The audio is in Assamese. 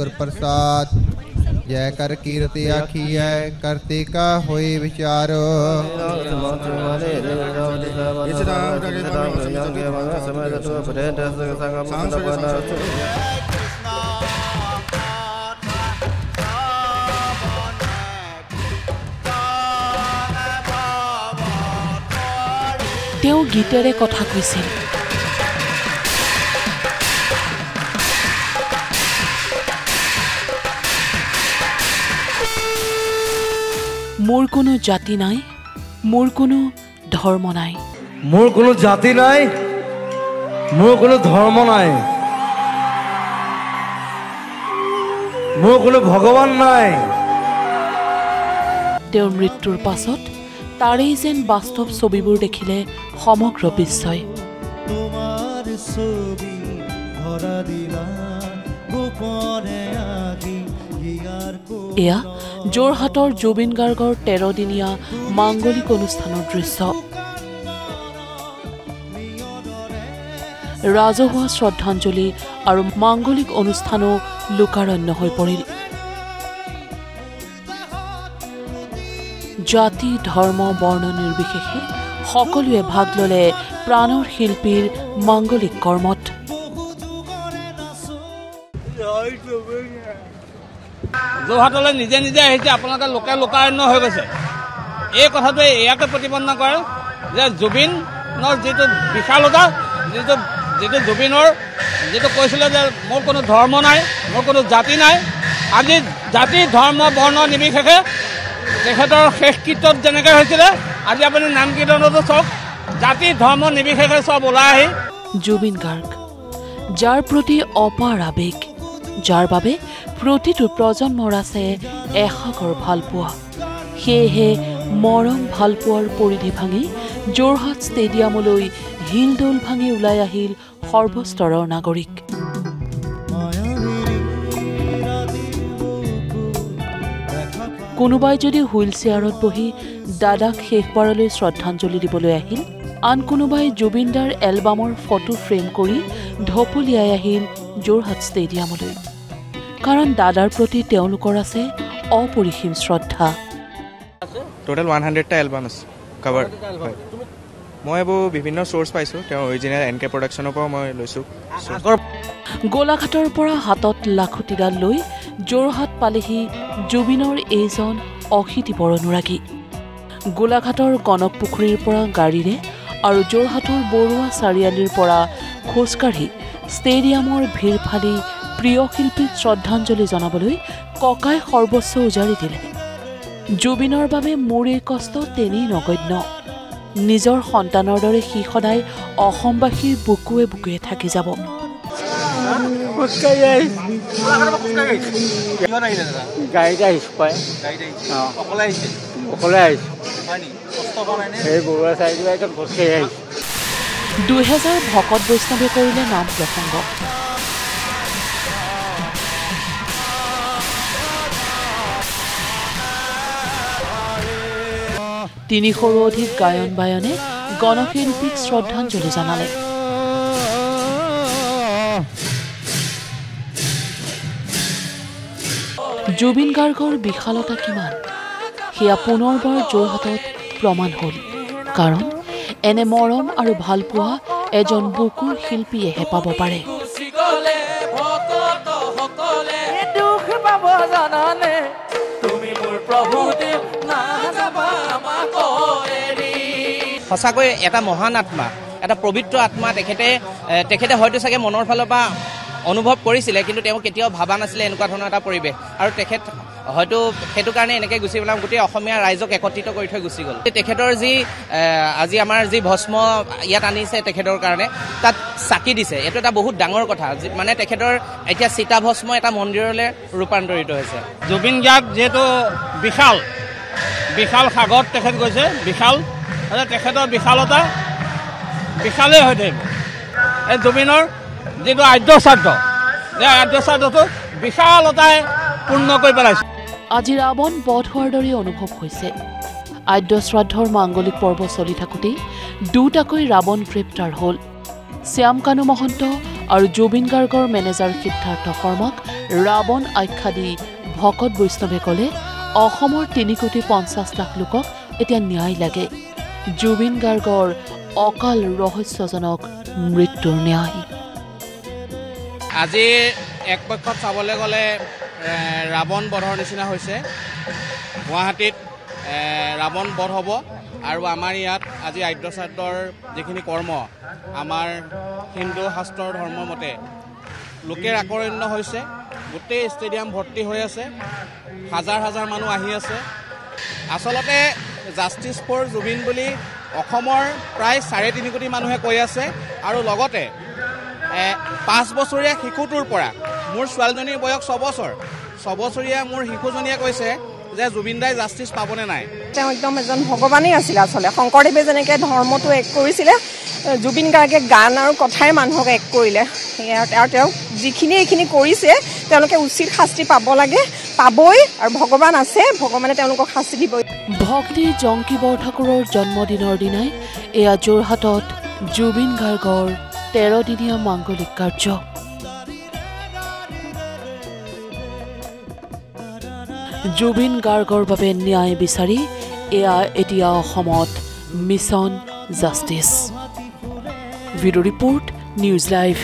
गुर प्रसाद जय कर कीर्ति आखी है करते का होए विचारो তেওঁ গীতেৰে কথা কৈছিল মোৰ কোনো জাতি নাই মোৰ কোনো ধৰ্ম নাই মোৰ কোনো জাতি নাই মোৰ কোনো ধৰ্ম নাই মোৰ কোনো ভগৱান নাই তেওঁৰ মৃত্যুৰ পাছত তাৰে যেন বাস্তৱ ছবিবোৰ দেখিলে সমগ্ৰ বিশ্বই তোমাৰ ছবি ধৰা দিলা গোপনে আগি হিয়াৰ এয়া যোৰহাটৰ জুবিন গাৰ্গৰ 13 দিনীয়া মাংগলিক অনুষ্ঠানৰ দৃশ্য ৰাজহুৱা শ্ৰদ্ধাঞ্জলি আৰু মাংগলিক অনুষ্ঠানো লোকাৰণ্য হৈ পৰিল জাতি ধৰ্ম বৰ্ণ নিৰ্বিশেষে সকলোৱে ভাগ ললে প্ৰাণৰ শিল্পীৰ মাংগলিক কৰ্মত যোৰহাটলৈ নিজে নিজে আহিছে আপোনালোকে লোকাৰণ্য হৈ গৈছে এই কথাটোৱে ইয়াকে প্ৰতিপন্ন কৰে যে জুবিনৰ যিটো বিশালতা যিটো জুবিনৰ যিটো কৈছিলে যে মোৰ কোনো ধৰ্ম নাই মোৰ কোনো জাতি নাই আজি জাতি ধৰ্ম বৰ্ণ নিৰ্বিশেষে তেখেতৰ শেষ কীৰ্তন যেনেকৈ হৈছিলে আজি আপুনি নাম কীৰ্তনতো চাওক জাতি ধৰ্ম নিৰ্বিশেষে চব ওলাই আহি জুবিন গাৰ্গ যাৰ প্ৰতি অপাৰ আৱেগ যাৰ বাবে প্ৰতিটো প্ৰজন্মৰ আছে এসাগৰ ভালপোৱা সেয়েহে মৰম ভালপোৱাৰ পৰিধি ভাঙি যোৰহাট ষ্টেডিয়ামলৈ হিলদোল ভাঙি ওলাই আহিল সৰ্বস্তৰৰ নাগৰিক কোনোবাই যদি হুইল চেয়াৰত বহি দাদাক শেষবাৰলৈ শ্ৰদ্ধাঞ্জলি দিবলৈ আহিল আন কোনোবাই জুবিনদাৰ এলবামৰ ফটো ফ্ৰেম কৰি ঢপলিয়াই আহিল যোৰহাট ষ্টেডিয়ামলৈ কাৰণ দাদাৰ প্ৰতি তেওঁলোকৰ আছে অপৰিসীম শ্ৰদ্ধা টোটাল 100টা এলবাম আছে কভাৰ মই এইবোৰ বিভিন্ন সোৰ্স পাইছো তেওঁ অৰিজিনেল এনকে প্ৰডাকচনৰ পৰা মই লৈছো গোলাঘাটৰ পৰা হাতত লাখুটিডাল লৈ যোৰহাট পালেহি জুবিনৰ এইজন অশীতিপৰ অনুৰাগী গোলাঘাটৰ গণক পুখুৰীৰ পৰা গাড়ীৰে আৰু যোৰহাটৰ বৰুৱা চাৰিআলিৰ পৰা খোজকাঢ়ি ষ্টেডিয়ামৰ ভিৰ ফালি প্ৰিয় শিল্পীক শ্ৰদ্ধাঞ্জলি জনাবলৈ ককাই সৰ্বস্ব উজাৰি দিলে জুবিনৰ বাবে মোৰ এই কষ্ট তেনেই নগণ্য নিজৰ সন্তানৰ দৰে সি সদায় অসমবাসীৰ বুকুৱে বুকুৱে থাকি যাব দুহেজাৰ ভকত বৈষ্ণৱে কৰিলে নাম প্ৰসংগ তিনিশৰো অধিক গায়ন বায়নে গণশিল্পীক শ্ৰদ্ধাঞ্জলি জনালে জুবিন গাৰ্গৰ বিশালতা কিমান সেয়া পুনৰবাৰ যোৰহাটত প্ৰমাণ হ'ল কাৰণ এনে মৰম আৰু ভালপোৱা এজন বুকুৰ শিল্পীয়েহে পাব পাৰে সঁচাকৈ এটা মহান আত্মা এটা পবিত্ৰ আত্মা তেখেতে হয়তো চাগে মনৰ ফালৰ পৰা অনুভৱ কৰিছিলে কিন্তু তেওঁ কেতিয়াও ভাবা নাছিলে এনেকুৱা ধৰণৰ এটা পৰিৱেশ আৰু তেখেত হয়তো সেইটো কাৰণে এনেকৈ গুচি পেলাম গোটেই অসমীয়া ৰাইজক একত্ৰিত কৰি থৈ গুচি গ'ল তেখেতৰ যি আজি আমাৰ যি ভস্ম ইয়াত আনিছে তেখেতৰ কাৰণে তাত চাকি দিছে এইটো এটা বহুত ডাঙৰ কথা মানে তেখেতৰ এতিয়া চিতা ভস্ম এটা মন্দিৰলৈ ৰূপান্তৰিত হৈছে জুবিন গাৰ্গ যিহেতু বিশাল সাগৰত তেখেত গৈছে বিশাল তেখেতৰ বিশালতা বিশালেই হৈ থাকিব এই জুবিনৰ যিটো আদ্যশ্ৰাদ্ধ আদ্যশ্ৰাদ্ধটো বিশালতাই পূৰ্ণ কৰি পেলাইছে আজি ৰাৱণ বধ হোৱাৰ দৰে অনুভৱ হৈছে আদ্যশ্ৰাদ্ধৰ মাংগলিক পৰ্ব চলি থাকোঁতেই দুটাকৈ ৰাৱণ গ্ৰেপ্তাৰ হ'ল শ্যাম কানু মহন্ত আৰু জুবিন গাৰ্গৰ মেনেজাৰ সিদ্ধাৰ্থ শৰ্মাক ৰাৱণ আখ্যা দি ভকত বৈষ্ণৱে ক'লে অসমৰ 3,50,00,000 লোকক এতিয়া ন্যায় লাগে। জুবিন গাৰ্গৰ অকাল ৰহস্যজনক মৃত্যুৰ ন্যায়। আজি এক পক্ষত চাবলৈ গ'লে ৰাৱণ বধৰ নিচিনা হৈছে। গুৱাহাটীত ৰাৱণ বধ হ'ব আৰু আমাৰ ইয়াত আজি আদ্য শ্ৰাদ্ধৰ যিখিনি কৰ্ম আমাৰ হিন্দু শাস্ত্ৰৰ ধৰ্ম মতে লোকেৰ আকৰ্ষণ্য হৈছে। গোটেই ষ্টেডিয়াম ভৰ্তি হৈ আছে, হাজাৰ হাজাৰ মানুহ আহি আছে। আচলতে জাষ্টিছ ফৰ জুবিন বুলি অসমৰ প্ৰায় 3.5 কোটি মানুহে কৈ আছে আৰু লগতে 5 বছৰীয়া শিশুটোৰ পৰা মোৰ ছোৱালীজনীৰ বয়স 6 বছৰ, 6 বছৰীয়া মোৰ শিশুজনীয়ে কৈছে যে জুবিন দাই জাষ্টিছ পাবনে নাই। তেওঁ একদম এজন ভগৱানেই আছিলে। আচলতে শংকৰদেৱে যেনেকৈ ধৰ্মটো এক কৰিছিলে, জুবিন গাৰ্গে গান আৰু কথাৰে মানুহক এক কৰিলে। আৰু তেওঁ যিখিনি এইখিনি কৰিছে তেওঁলোকে উচিত শাস্তি পাব লাগে, পাবই। আৰু ভগৱান আছে, ভগৱানে তেওঁলোকক শাস্তি দিবই। ভক্তি জংকী বৰঠাকুৰৰ জন্মদিনৰ দিনাই এয়া যোৰহাটত জুবিন গাৰ্গৰ 13দিনীয়া মাংগলিক কাৰ্য। জুবিন গাৰ্গৰ বাবে ন্যায় বিচাৰি এয়া এতিয়া অসমত mission justice. Video' report news live.